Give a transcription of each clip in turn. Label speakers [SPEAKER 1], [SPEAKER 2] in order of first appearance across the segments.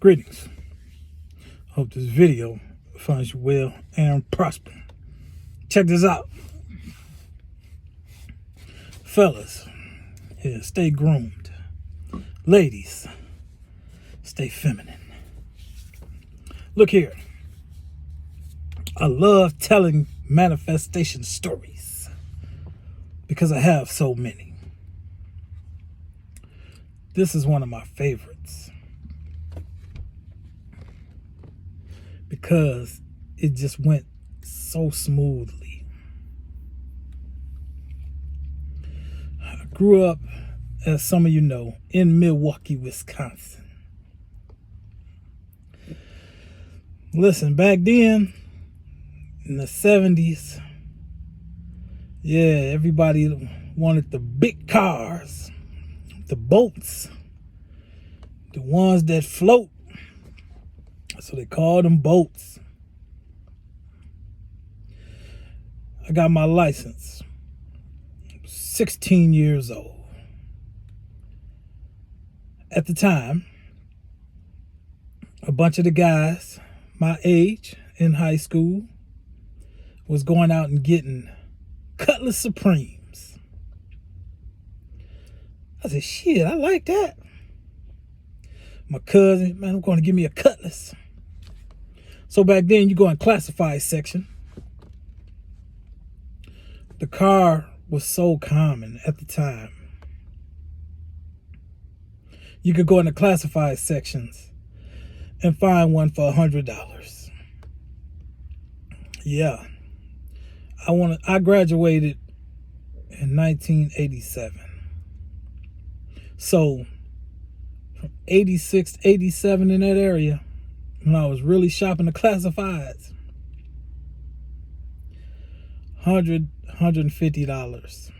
[SPEAKER 1] Greetings. Hope this video finds you well and prospering. Check this out. Fellas, yeah, stay groomed. Ladies, stay feminine. Look here. I love telling manifestation stories because I have so many. This is one of my favorites because it just went so smoothly. I grew up, as some of you know, in Milwaukee, Wisconsin. Listen, back then, in the 70s, yeah, everybody wanted the big cars, the boats, the ones that float. So they called them boats. I got my license, 16 years old. At the time, a bunch of the guys my age in high school was going out and getting Cutlass Supremes. I said, shit, I like that. My cousin, man, I'm going to give me a Cutlass. So back then, you go in classified section. The car was so common at the time. You could go in the classified sections and find one for $100. Yeah. I graduated in 1987. So from 86, 87 in that area, when I was really shopping the classifieds, $150.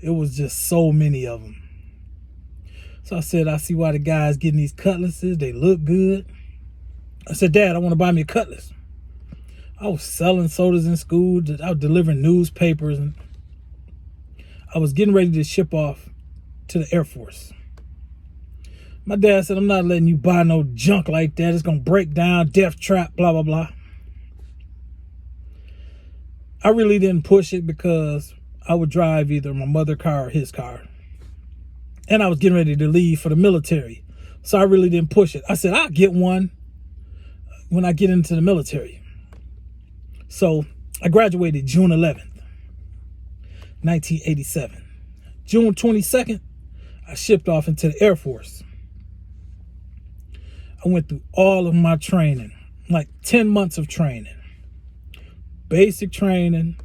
[SPEAKER 1] It was just so many of them. So I said, I see why the guys getting these Cutlasses. They look good. I said, Dad, I want to buy me a Cutlass. I was selling sodas in school. I was delivering newspapers. And I was getting ready to ship off to the Air Force. My dad said, I'm not letting you buy no junk like that. It's going to break down, death trap, blah, blah, blah. I really didn't push it because I would drive either my mother's car or his car. And I was getting ready to leave for the military. So I really didn't push it. I said, I'll get one when I get into the military. So I graduated June 11th, 1987. June 22nd, I shipped off into the Air Force. I went through all of my training, like 10 months of training. Basic training,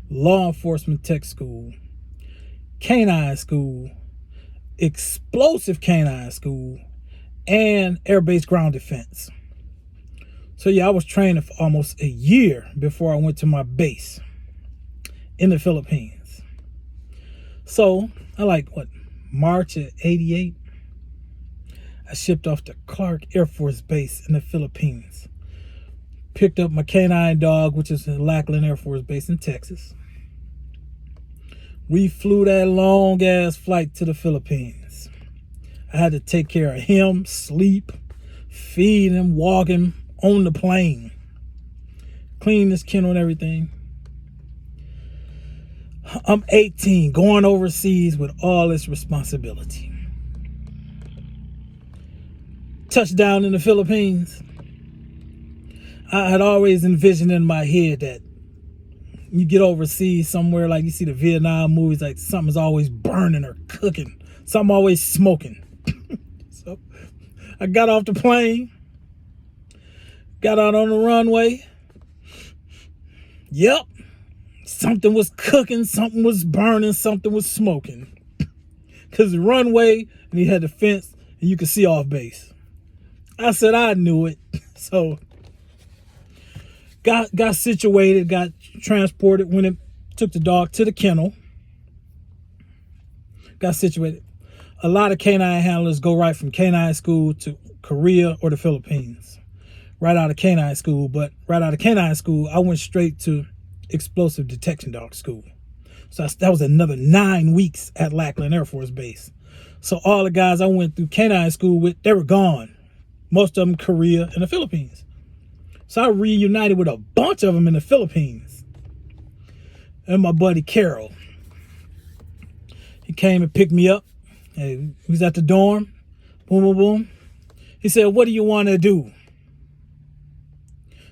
[SPEAKER 1] law enforcement tech school, canine school, explosive canine school, and air base ground defense. So yeah, I was training for almost a year before I went to my base in the Philippines. So I March of 88, I shipped off to Clark Air Force Base in the Philippines. Picked up my canine dog, which is in Lackland Air Force Base in Texas. We flew that long ass flight to the Philippines. I had to take care of him, sleep, feed him, walk him on the plane, clean his kennel and everything. I'm 18, going overseas with all this responsibility. Touchdown in the Philippines. I had always envisioned in my head that you get overseas somewhere, like you see the Vietnam movies, like something's always burning or cooking, something always smoking. So I got off the plane, got out on the runway. Yep, something was cooking, something was burning, something was smoking. Because the runway, and he had the fence, and you could see off base. I said I knew it. So got situated, got transported when it took the dog to the kennel. Got situated. A lot of canine handlers go right from canine school to Korea or the Philippines. Right out of canine school, but right out of canine school, I went straight to explosive detection dog school. So that was another 9 weeks at Lackland Air Force Base. So all the guys I went through canine school with, they were gone. Most of them Korea and the Philippines. So I reunited with a bunch of them in the Philippines. And my buddy Carol. He came and picked me up. He was at the dorm. Boom, boom, boom. He said, what do you want to do?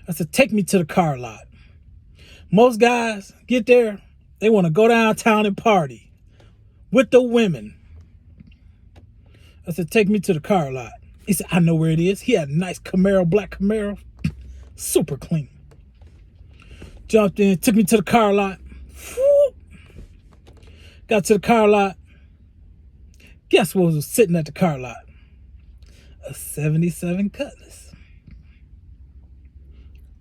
[SPEAKER 1] I said, take me to the car lot. Most guys get there, they want to go downtown and party with the women. I said, take me to the car lot. He said, I know where it is. He had a nice Camaro, black Camaro, super clean. Jumped in, took me to the car lot. Whoop. Got to the car lot. Guess what was sitting at the car lot? A 77 Cutlass.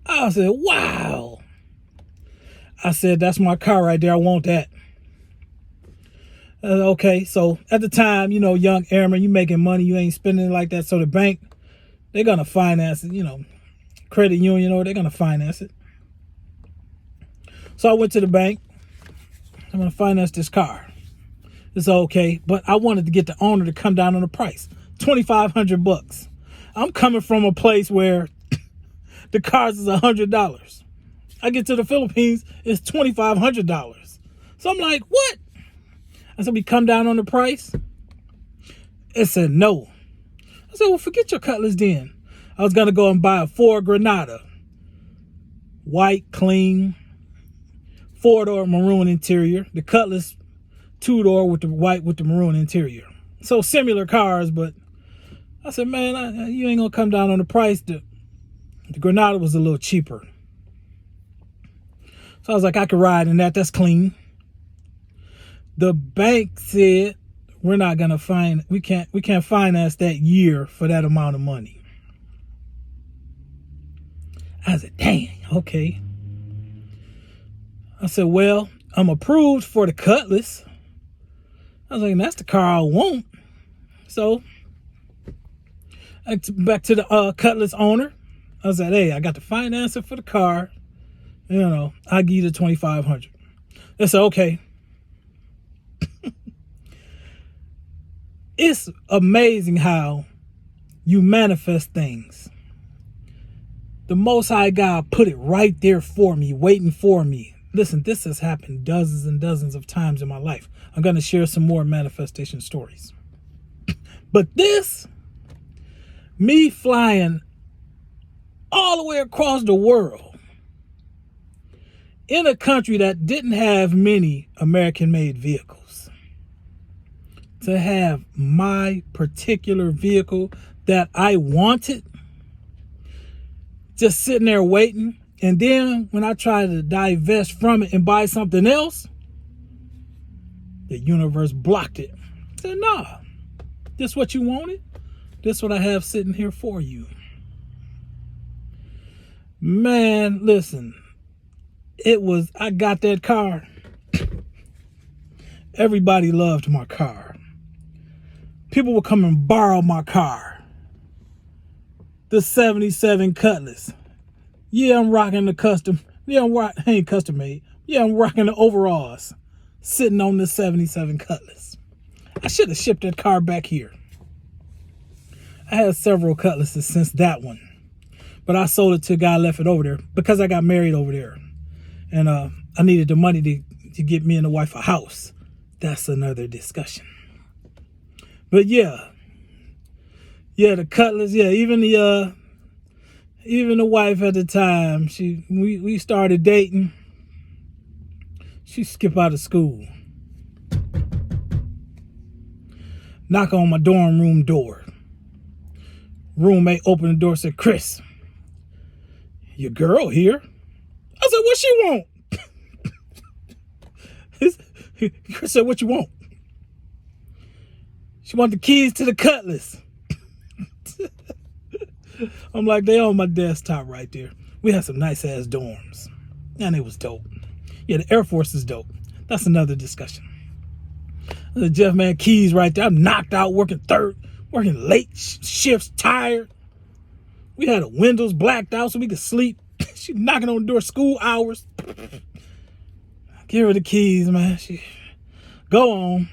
[SPEAKER 1] I said, wow. I said, that's my car right there. I want that. Okay, so at the time, young airman, you making money, you ain't spending it like that. So the bank, they're going to finance it, credit union, they're going to finance it. So I went to the bank. I'm going to finance this car. It's okay, but I wanted to get the owner to come down on the price. $2,500. I'm coming from a place where the cars is $100. I get to the Philippines, it's $2,500. So I'm like, what? I said, we come down on the price? It said no. I said, well, forget your Cutlass then. I was going to go and buy a Ford Granada. White, clean, 4-door maroon interior. The Cutlass 2-door with the white with the maroon interior. So similar cars, but I said, man, you ain't going to come down on the price. The Granada was a little cheaper. So I was like, I could ride in that. That's clean. The bank said, we're not going to we can't finance that year for that amount of money. I said, dang, okay. I said, well, I'm approved for the Cutlass. I was like, that's the car I want. So back to the Cutlass owner. I said, hey, I got the financer for the car. I'll give you the $2,500. They said, okay. It's amazing how you manifest things. The Most High God put it right there for me, waiting for me. Listen, this has happened dozens and dozens of times in my life. I'm going to share some more manifestation stories. But this, me flying all the way across the world in a country that didn't have many American-made vehicles, to have my particular vehicle that I wanted just sitting there waiting. And then when I try to divest from it and buy something else, the universe blocked it. I said, nah, this what you wanted? This what I have sitting here for you. Man, listen, I got that car. Everybody loved my car. People would come and borrow my car. The 77 Cutlass. Yeah, I'm rocking the custom. Yeah, ain't custom made. Yeah, I'm rocking the overalls. Sitting on the 77 Cutlass. I should have shipped that car back here. I had several Cutlasses since that one. But I sold it to a guy, left it over there because I got married over there. And I needed the money to get me and the wife a house. That's another discussion. But yeah, the Cutlass, even the wife at the time, we started dating. She skipped out of school. Knock on my dorm room door. Roommate opened the door, said, Chris, your girl here? I said, what she want? Chris said, what you want? She want the keys to the Cutlass. I'm like, they on my desktop right there. We had some nice ass dorms. And it was dope. Yeah, the Air Force is dope. That's another discussion. The Jeff, man, keys right there. I'm knocked out, working late shifts, tired. We had the windows blacked out so we could sleep. She knocking on the door, school hours. Give her the keys, man. She go on.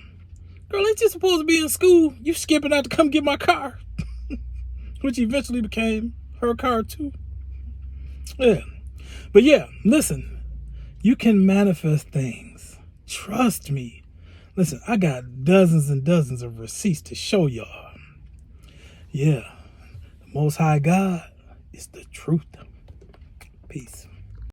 [SPEAKER 1] Girl, ain't you supposed to be in school? You skipping out to come get my car. Which eventually became her car too. Yeah. But yeah, listen. You can manifest things. Trust me. Listen, I got dozens and dozens of receipts to show y'all. Yeah. The Most High God is the truth. Peace.